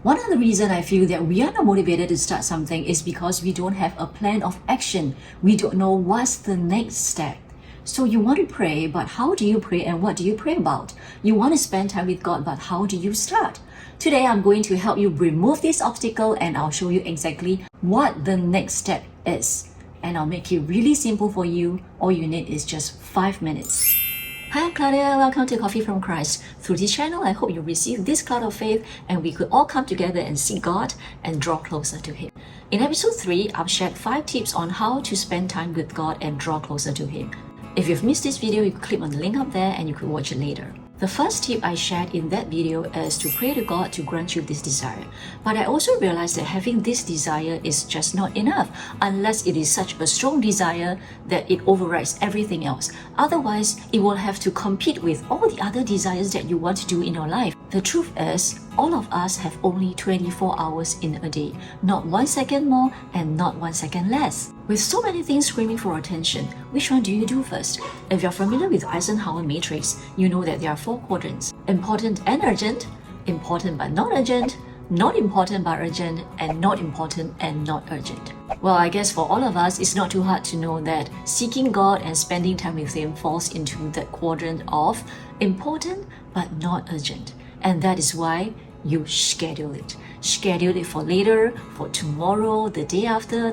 One of the reasons I feel that we are not motivated to start something is because we don't have a plan of action. We don't know what's the next step. So you want to pray, but how do you pray and what do you pray about? You want to spend time with God, but how do you start? Today, I'm going to help you remove this obstacle and I'll show you exactly what the next step is. And I'll make it really simple for you. All you need is just 5 minutes. Hi, I'm Claudia. Welcome to Coffee from Christ. Through this channel, I hope you receive this cloud of faith and we could all come together and seek God and draw closer to Him. In episode 3, I've shared 5 tips on how to spend time with God and draw closer to Him. If you've missed this video, you could click on the link up there and you could watch it later. The first tip I shared in that video is to pray to God to grant you this desire. But I also realized that having this desire is just not enough unless it is such a strong desire that it overrides everything else. Otherwise, it will have to compete with all the other desires that you want to do in your life. The truth is, all of us have only 24 hours in a day, not 1 second more and not 1 second less. With so many things screaming for attention, which one do you do first? If you're familiar with Eisenhower matrix, you know that there are 4 quadrants: important and urgent, important but not urgent, not important but urgent, and not important and not urgent. Well, I guess for all of us, it's not too hard to know that seeking God and spending time with Him falls into that quadrant of important but not urgent. And that is why you schedule it. Schedule it for later, for tomorrow, the day after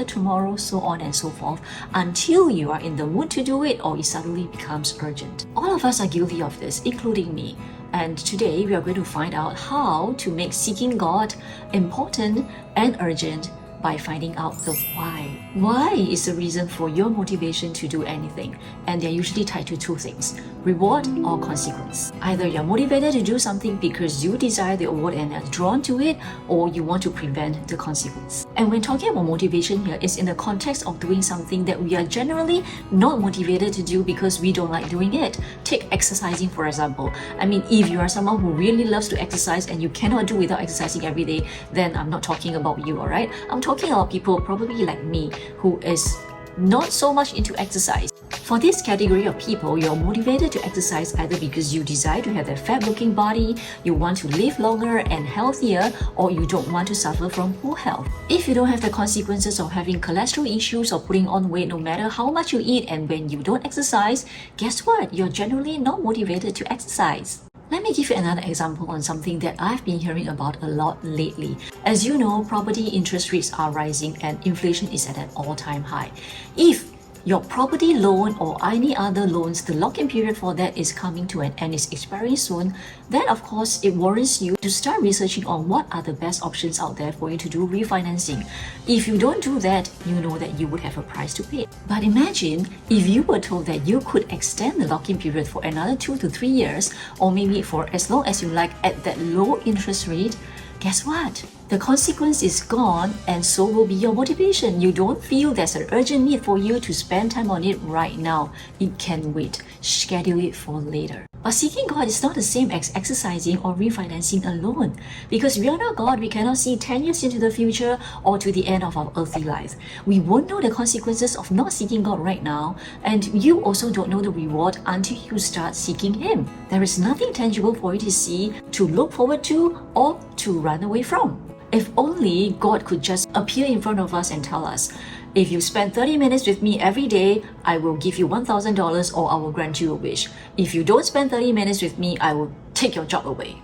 tomorrow, so on and so forth, until you are in the mood to do it or it suddenly becomes urgent. All of us are guilty of this, including me. And today we are going to find out how to make seeking God important and urgent by finding out the why. Why is the reason for your motivation to do anything, and they're usually tied to 2 things: reward or consequence. Either you're motivated to do something because you desire the reward and are drawn to it, or you want to prevent the consequence. And when talking about motivation here, it's in the context of doing something that we are generally not motivated to do because we don't like doing it. Take exercising, for example. I mean, if you are someone who really loves to exercise and you cannot do without exercising every day, then I'm not talking about you, alright? I'm talking about people probably like me who is not so much into exercise. For this category of people, you're motivated to exercise either because you desire to have a fat-looking body, you want to live longer and healthier, or you don't want to suffer from poor health. If you don't have the consequences of having cholesterol issues or putting on weight no matter how much you eat, and when you don't exercise, guess what? You're generally not motivated to exercise. Let me give you another example on something that I've been hearing about a lot lately. As you know, property interest rates are rising and inflation is at an all-time high. If your property loan or any other loans, the lock-in period for that is coming to an end, is expiring soon, then of course it warrants you to start researching on what are the best options out there for you to do refinancing. If you don't do that, you know that you would have a price to pay. But imagine if you were told that you could extend the lock-in period for another 2 to 3 years, or maybe for as long as you like at that low interest rate. Guess what? The consequence is gone, and so will be your motivation. You don't feel there's an urgent need for you to spend time on it right now. It can wait. Schedule it for later. But seeking God is not the same as exercising or refinancing alone. Because we are not God, we cannot see 10 years into the future or to the end of our earthly life. We won't know the consequences of not seeking God right now, and you also don't know the reward until you start seeking Him. There is nothing tangible for you to see, to look forward to, or to run away from. If only God could just appear in front of us and tell us, if you spend 30 minutes with me every day, I will give you $1,000 or I will grant you a wish. If you don't spend 30 minutes with me, I will take your job away.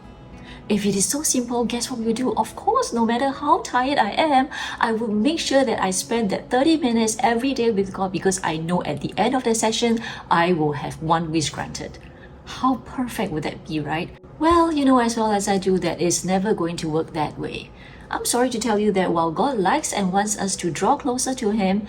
If it is so simple, guess what we do? Of course, no matter how tired I am, I will make sure that I spend that 30 minutes every day with God because I know at the end of the session, I will have 1 wish granted. How perfect would that be, right? Well, you know as well as I do that it's never going to work that way. I'm sorry to tell you that while God likes and wants us to draw closer to Him,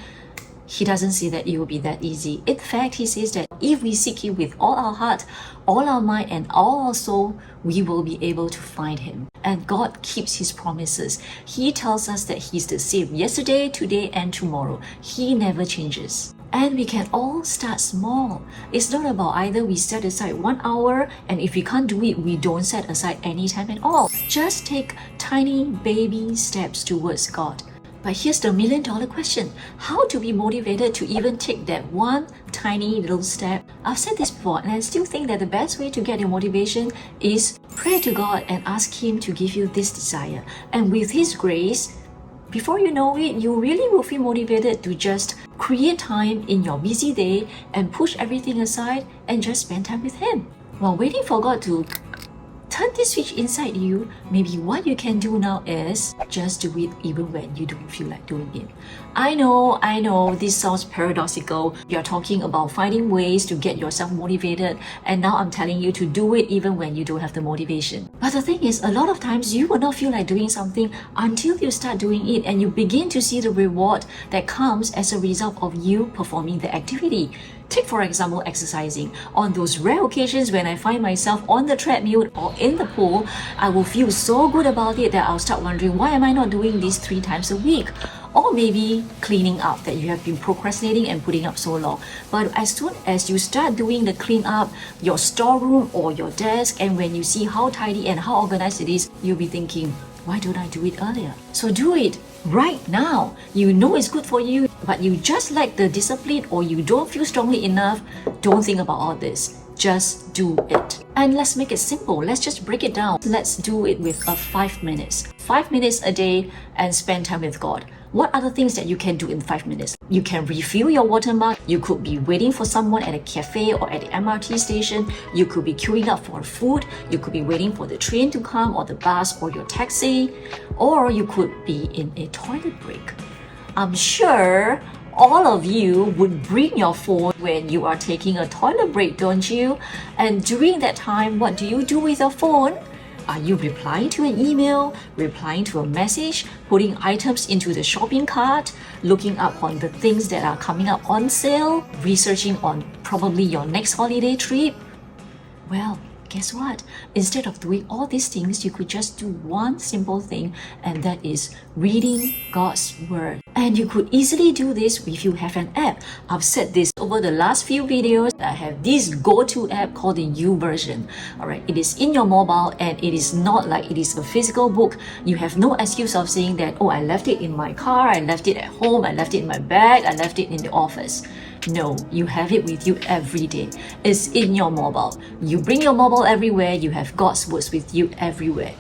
He doesn't say that it will be that easy. In fact, He says that if we seek Him with all our heart, all our mind, and all our soul, we will be able to find Him. And God keeps His promises. He tells us that He's the same yesterday, today, and tomorrow. He never changes. And we can all start small. It's not about either we set aside 1 hour, and if we can't do it, we don't set aside any time at all. Just take tiny baby steps towards God. But here's the million-dollar question. How to be motivated to even take that one tiny little step? I've said this before, and I still think that the best way to get your motivation is pray to God and ask Him to give you this desire. And with His grace, before you know it, you really will feel motivated to just create time in your busy day and push everything aside and just spend time with Him. While waiting for God to turn this switch inside you, maybe what you can do now is just do it even when you don't feel like doing it. I know, this sounds paradoxical. You're talking about finding ways to get yourself motivated, and now I'm telling you to do it even when you don't have the motivation. But the thing is, a lot of times you will not feel like doing something until you start doing it and you begin to see the reward that comes as a result of you performing the activity. Take for example exercising. On those rare occasions when I find myself on the treadmill or in the pool, I will feel so good about it that I'll start wondering, why am I not doing this 3 times a week? Or maybe cleaning up that you have been procrastinating and putting up so long. But as soon as you start doing the clean up, your storeroom or your desk, and when you see how tidy and how organized it is, you'll be thinking, why don't I do it earlier? So do it right now. You know it's good for you, but you just lack the discipline or you don't feel strongly enough. Don't think about all this. Just do it. And let's make it simple. Let's just break it down. Let's do it with 5 minutes. 5 minutes a day and spend time with God. What are the things that you can do in 5 minutes? You can refill your water mug. You could be waiting for someone at a cafe or at the MRT station. You could be queuing up for food. You could be waiting for the train to come or the bus or your taxi. Or you could be in a toilet break. I'm sure all of you would bring your phone when you are taking a toilet break, don't you? And during that time, what do you do with your phone? Are you replying to an email, replying to a message, putting items into the shopping cart, looking up on the things that are coming up on sale, researching on probably your next holiday trip? Well, guess what? Instead of doing all these things, you could just do one simple thing, and that is reading God's Word. And you could easily do this if you have an app. I've said this over the last few videos. I have this go-to app called the YouVersion. Alright, it is in your mobile and it is not like it is a physical book. You have no excuse of saying that, oh, I left it in my car, I left it at home, I left it in my bag, I left it in the office. No, you have it with you every day. It's in your mobile. You bring your mobile everywhere, you have God's words with you everywhere.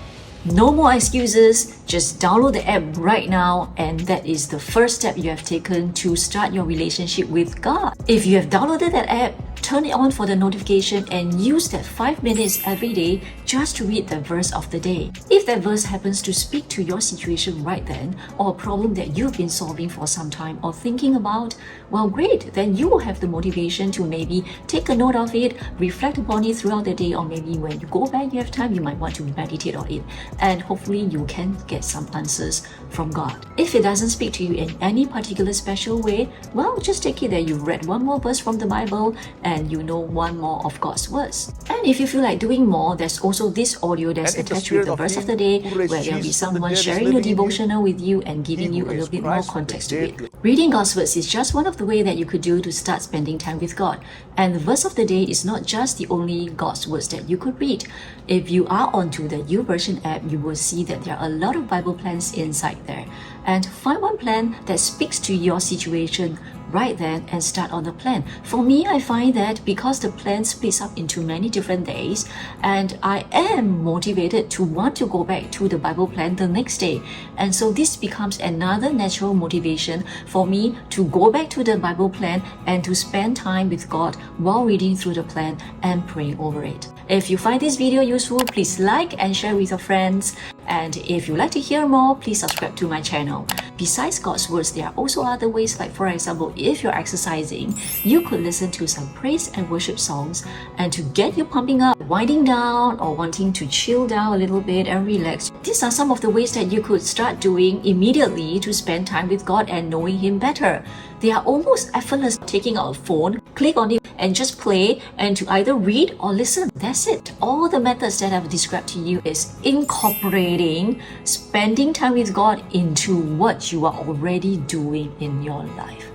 No more excuses, just download the app right now, and that is the first step you have taken to start your relationship with God. If you have downloaded that app, turn it on for the notification and use that 5 minutes every day just to read the verse of the day. If that verse happens to speak to your situation right then, or a problem that you've been solving for some time or thinking about, well, great, then you will have the motivation to maybe take a note of it, reflect upon it throughout the day, or maybe when you go back, you have time, you might want to meditate on it, and hopefully you can get some answers from God. If it doesn't speak to you in any particular special way, well, just take it that you read one more verse from the Bible and you know one more of God's words. And if you feel like doing more, there's also this audio that's attached with the verse of the day, where there'll be someone sharing the devotional with you and giving you a little bit more context to it. Reading God's words is just one of the ways that you could do to start spending time with God. And the verse of the day is not just the only God's words that you could read. If you are onto the YouVersion app, you will see that there are a lot of Bible plans inside there. And find one plan that speaks to your situation right then and start on the plan. For me, I find that because the plan splits up into many different days, and I am motivated to want to go back to the Bible plan the next day. And so this becomes another natural motivation for me to go back to the Bible plan and to spend time with God while reading through the plan and praying over it. If you find this video useful, please like and share with your friends. And if you'd like to hear more, please subscribe to my channel. Besides God's words, there are also other ways, like for example, if you're exercising, you could listen to some praise and worship songs, and to get you pumping up, winding down, or wanting to chill down a little bit and relax. These are some of the ways that you could start doing immediately to spend time with God and knowing Him better. They are almost effortless. Taking out a phone, click on it and just play, and to either read or listen. That's it. All the methods that I've described to you is incorporating spending time with God into what you are already doing in your life.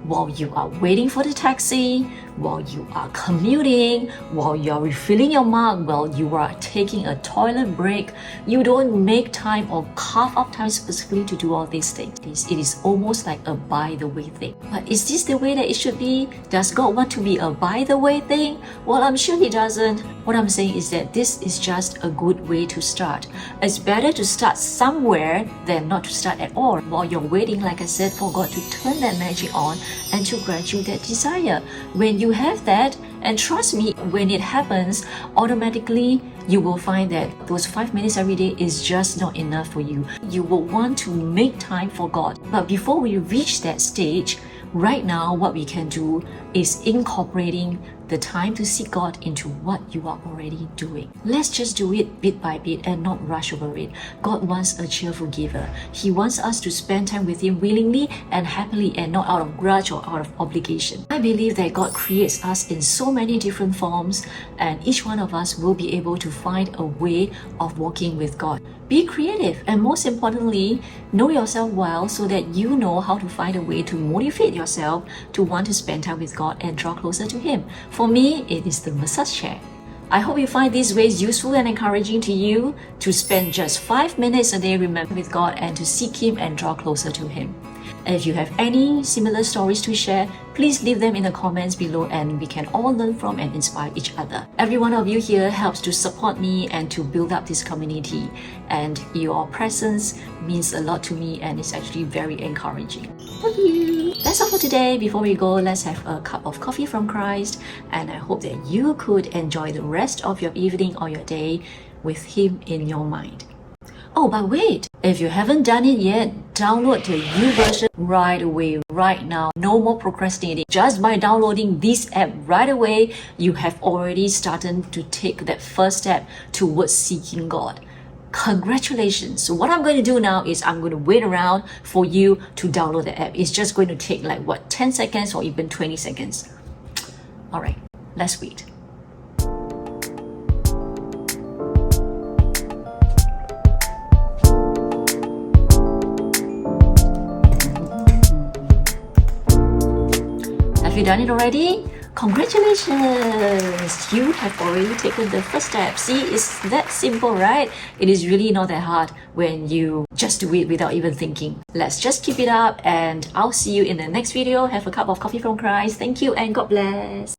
while you are waiting for the taxi, while you are commuting, while you are refilling your mug, while you are taking a toilet break. You don't make time or carve out time specifically to do all these things. It is almost like a by the way thing. But is this the way that it should be? Does God want to be a by the way thing? Well, I'm sure He doesn't. What I'm saying is that this is just a good way to start. It's better to start somewhere than not to start at all while you're waiting, like I said, for God to turn that magic on and to grant you that desire. When you have that, and trust me, when it happens, automatically you will find that those 5 minutes every day is just not enough for you. You will want to make time for God. But before we reach that stage, right now what we can do is incorporating the time to seek God into what you are already doing. Let's just do it bit by bit and not rush over it. God wants a cheerful giver. He wants us to spend time with Him willingly and happily and not out of grudge or out of obligation. I believe that God creates us in so many different forms, and each one of us will be able to find a way of walking with God. Be creative, and most importantly, know yourself well so that you know how to find a way to motivate yourself to want to spend time with God and draw closer to Him. For me, it is the massage chair. I hope you find these ways useful and encouraging to you to spend just 5 minutes a day remembering with God and to seek Him and draw closer to Him. And if you have any similar stories to share, please leave them in the comments below and we can all learn from and inspire each other. Every one of you here helps to support me and to build up this community, and your presence means a lot to me and it's actually very encouraging. Love you! That's all for today. Before we go, let's have a cup of coffee from Christ, and I hope that you could enjoy the rest of your evening or your day with Him in your mind. Oh, but wait! If you haven't done it yet, download the YouVersion right away, right now. No more procrastinating. Just by downloading this app right away, you have already started to take that first step towards seeking God. Congratulations! So what I'm going to do now is I'm going to wait around for you to download the app. It's just going to take like 10 seconds or even 20 seconds. Alright, let's wait. Have you done it already? Congratulations! You have already taken the first step. See, it's that simple, right? It is really not that hard when you just do it without even thinking. Let's just keep it up, and I'll see you in the next video. Have a cup of coffee from Christ. Thank you and God bless.